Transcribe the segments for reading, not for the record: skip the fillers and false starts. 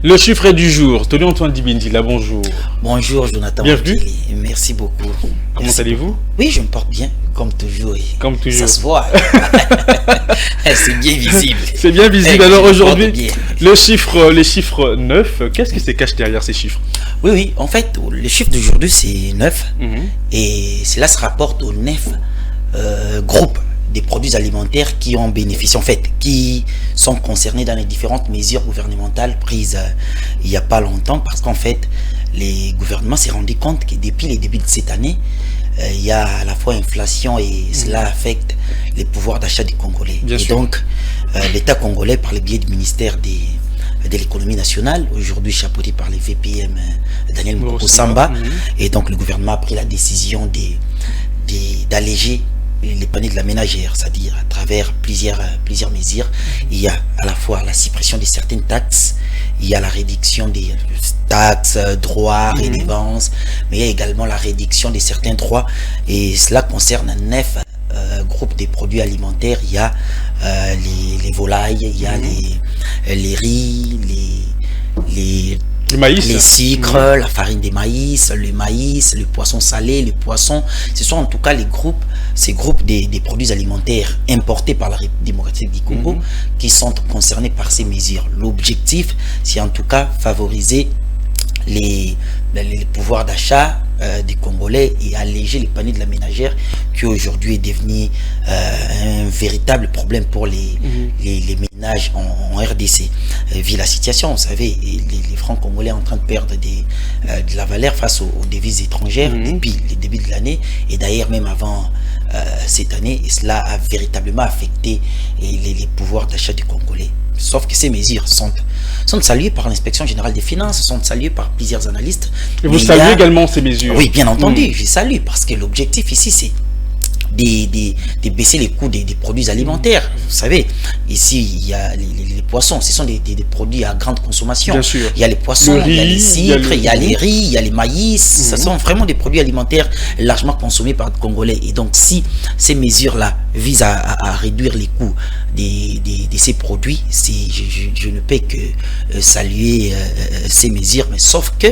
Le chiffre du jour, Tony Antoine Dibindila, bonjour. Bonjour Jonathan. Bienvenue. Merci beaucoup. Comment allez-vous? Oui, je me porte bien, comme toujours. Comme toujours. Ça se voit. C'est bien visible. C'est bien visible. Alors aujourd'hui, les chiffres 9, qu'est-ce qui se cache derrière ces chiffres? Oui, en fait, le chiffre d'aujourd'hui c'est 9. Et cela se rapporte aux 9 groupes des produits alimentaires qui ont bénéficié, en fait, qui sont concernés dans les différentes mesures gouvernementales prises il n'y a pas longtemps, parce qu'en fait, les gouvernements s'est rendu compte que depuis les débuts de cette année, il y a à la fois inflation et cela affecte les pouvoirs d'achat des Congolais. Bien et sûr. donc, l'État congolais, par le biais du ministère de l'économie nationale, aujourd'hui chapeauté par les VPM Daniel Mokoko-Samba, et donc le gouvernement a pris la décision d'alléger les paniers de la ménagère, c'est-à-dire à travers plusieurs mesures. Il y a à la fois la suppression de certaines taxes, il y a la réduction des taxes, droits, redevances, mais il y a également la réduction de certains droits, et cela concerne 9 groupes de produits alimentaires. Il y a les volailles, il y a les riz, le maïs, les sucres, la farine de maïs, le poisson salé, les poissons. Ce sont en tout cas ces groupes des produits alimentaires importés par la République démocratique du Congo qui sont concernés par ces mesures. L'objectif, c'est en tout cas favoriser les pouvoirs d'achat des Congolais et alléger les paniers de la ménagère, qui aujourd'hui est devenu un véritable problème pour les ménages en RDC. Vu la situation, vous savez, les francs congolais sont en train de perdre de la valeur face aux devises étrangères depuis le début de l'année, et d'ailleurs même avant cette année, et cela a véritablement affecté les pouvoirs d'achat des Congolais. Sauf que ces mesures sont saluées par l'inspection générale des finances, sont saluées par plusieurs analystes. Et vous saluez également ces mesures? Oui, bien entendu, je salue, parce que l'objectif ici, c'est de baisser les coûts des produits alimentaires. Vous savez, ici, il y a les poissons, ce sont des produits à grande consommation. Bien sûr. Il y a les poissons, il y a les sucres, il y a les riz, il y a les maïs. Ce sont vraiment des produits alimentaires largement consommés par les Congolais. Et donc, si ces mesures-là visent à réduire les coûts de ces produits, je ne peux que saluer ces mesures. Mais sauf que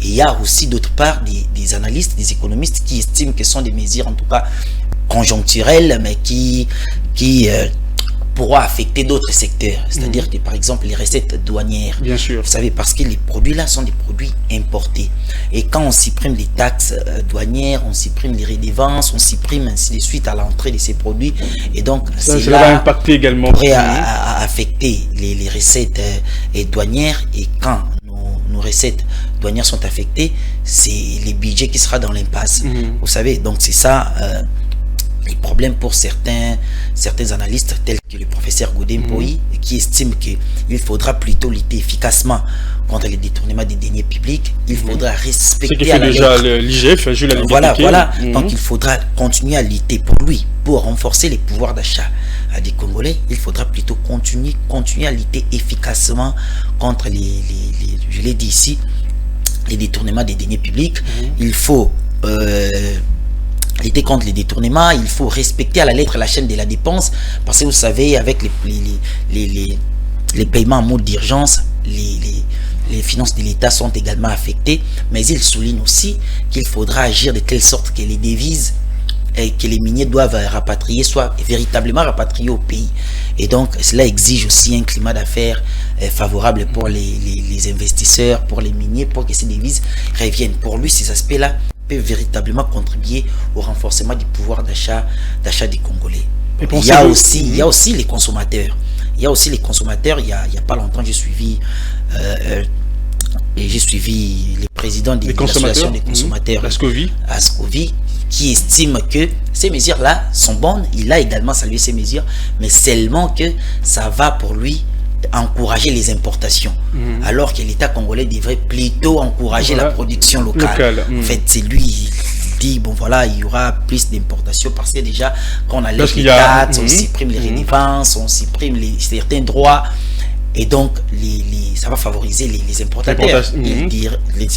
il y a aussi d'autre part des analystes, des économistes qui estiment que ce sont des mesures, en tout cas, conjoncturel, mais qui pourra affecter d'autres secteurs, c'est-à-dire que par exemple les recettes douanières. Bien sûr. Vous savez, parce que les produits là sont des produits importés, et quand on supprime les taxes douanières, on supprime les redevances, on supprime ainsi de suite à l'entrée de ces produits, et donc cela va impacter également, pourrait affecter les recettes douanières, et quand nos recettes douanières sont affectées, c'est les budgets qui sera dans l'impasse. Vous savez, donc c'est ça les problèmes pour certains analystes, tels que le professeur Godin Poyi, qui estime qu'il faudra plutôt lutter efficacement contre les détournements des deniers publics. Il faudra respecter. Ce que fait déjà l'IGF, Jules Alingué. Voilà. Donc il faudra continuer à lutter pour renforcer les pouvoirs d'achat des Congolais. Il faudra plutôt continuer à lutter efficacement contre je l'ai dit ici, les détournements des deniers publics. Il faut lutter contre les détournements, il faut respecter à la lettre la chaîne de la dépense, parce que vous savez, avec les paiements en mode d'urgence, les finances de l'État sont également affectées, mais il souligne aussi qu'il faudra agir de telle sorte que les devises que les miniers doivent rapatrier soient véritablement rapatriés au pays. Et donc cela exige aussi un climat d'affaires favorable pour les investisseurs, pour les miniers, pour que ces devises reviennent. Pour lui, ces aspects-là peuvent véritablement contribuer au renforcement du pouvoir d'achat des Congolais. Il y a aussi les consommateurs. Il y a a pas longtemps, j'ai suivi les présidents de l'association des consommateurs, Ascovi, qui estime que ces mesures-là sont bonnes. Il a également salué ces mesures, mais seulement que ça va pour lui encourager les importations, alors que l'État congolais devrait plutôt encourager la production locale. En fait, c'est lui, il dit, bon voilà, il y aura plus d'importations, parce que déjà, quand on allège les taxes, on supprime les redevances, on supprime certains droits, et donc ça va favoriser les importateurs.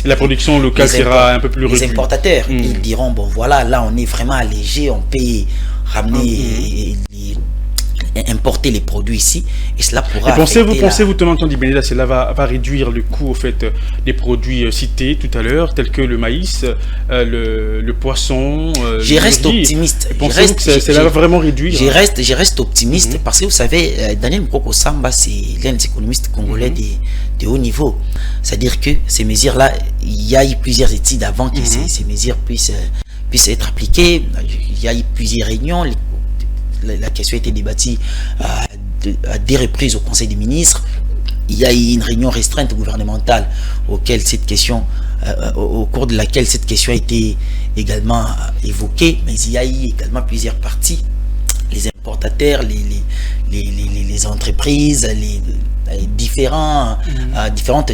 La production locale sera un peu plus réduite. Les importateurs, ils diront, bon voilà, là on est vraiment allégé, on peut ramener importer les produits ici, et cela pourra... Et pensez-vous, Tonton Dibéné, cela va réduire le coût au fait des produits cités tout à l'heure, tels que le maïs, le poisson, je reste optimiste. Pensez-vous que cela va vraiment réduire? Je reste optimiste parce que vous savez, Daniel Mkoko Samba, c'est l'un des économistes congolais de haut niveau. C'est-à-dire que ces mesures-là, il y a eu plusieurs études avant que ces mesures puissent être appliquées. Il y a eu plusieurs réunions. La question a été débattue à des reprises au Conseil des ministres. Il y a eu une réunion restreinte gouvernementale au cours de laquelle cette question a été également évoquée. Mais il y a eu également plusieurs parties. Les importateurs, les entreprises, les différentes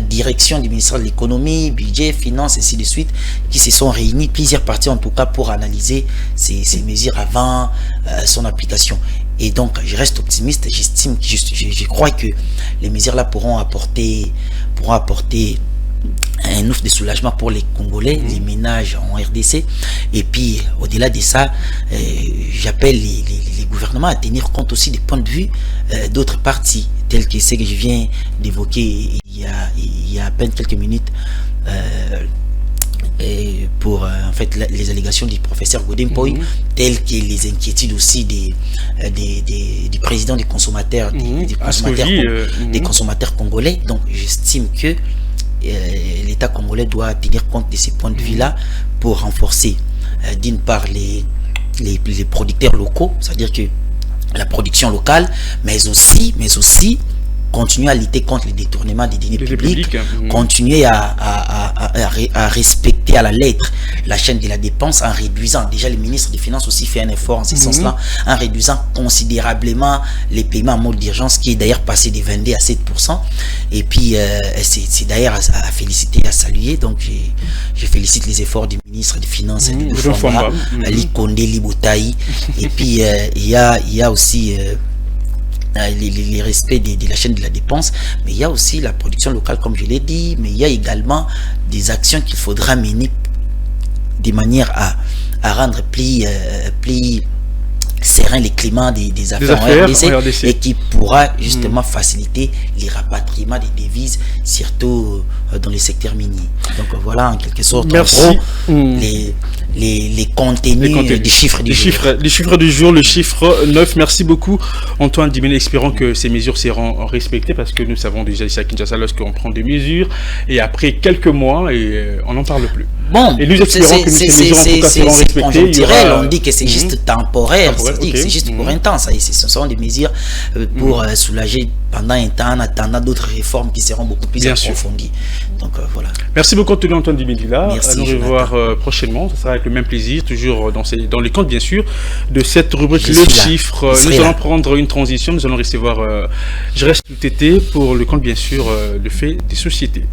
directions du ministère de l'économie, budget, finances, ainsi de suite, qui se sont réunis, plusieurs parties en tout cas, pour analyser ces mesures avant son application. Et donc, je reste optimiste, j'estime, je crois que les mesures là pourront apporter un ouf de soulagement pour les Congolais, les ménages en RDC. Et puis, au-delà de ça, j'appelle les gouvernements à tenir compte aussi des points de vue d'autres partis, tels que ceux que je viens d'évoquer il y a à peine quelques minutes, pour en fait les allégations du professeur Godin Poy, telles que les inquiétudes aussi du président des consommateurs, des consommateurs congolais. Donc, j'estime que l'État congolais doit tenir compte de ces points de vue-là pour renforcer d'une part les producteurs locaux, c'est-à-dire que la production locale, mais aussi continuer à lutter contre les détournements des deniers publics, continuer à respecter à la lettre la chaîne de la dépense en réduisant, déjà le ministre des Finances aussi fait un effort en ce sens-là, en réduisant considérablement les paiements en mode d'urgence, qui est d'ailleurs passé de 22 à 7%. Et puis, c'est d'ailleurs à féliciter, à saluer. Donc, je félicite les efforts du ministre des Finances, Ali Kondé Libotaï. Et puis, il y a aussi... les respects de la chaîne de la dépense, mais il y a aussi la production locale, comme je l'ai dit, mais il y a également des actions qu'il faudra mener de manière à rendre plus serein les climats des affaires en RDC, et qui pourra justement faciliter les rapatriements des devises, surtout dans les secteurs miniers. Donc voilà, en quelque sorte, merci. En gros, les contenus des chiffres du jour. Les chiffres du jour, le chiffre 9. Merci beaucoup, Antoine Dibéné. Espérons que ces mesures seront respectées, parce que nous savons déjà ici à Kinshasa, lorsqu'on prend des mesures, et après quelques mois, on n'en parle plus. Bon, et nous espérons que ces mesures en tout cas seront respectées. On dit que c'est juste temporaire, c'est juste pour un temps. Ce sont des mesures pour soulager pendant un temps, en attendant d'autres réformes qui seront beaucoup plus approfondies. Donc voilà. Merci beaucoup, Antoine Dibéné. Nous revoir prochainement. Ça sera avec le même plaisir, toujours dans les comptes, bien sûr, de cette rubrique Le Chiffre. Nous allons prendre une transition. Nous allons recevoir Je reste tout été pour le compte, bien sûr, le fait des sociétés.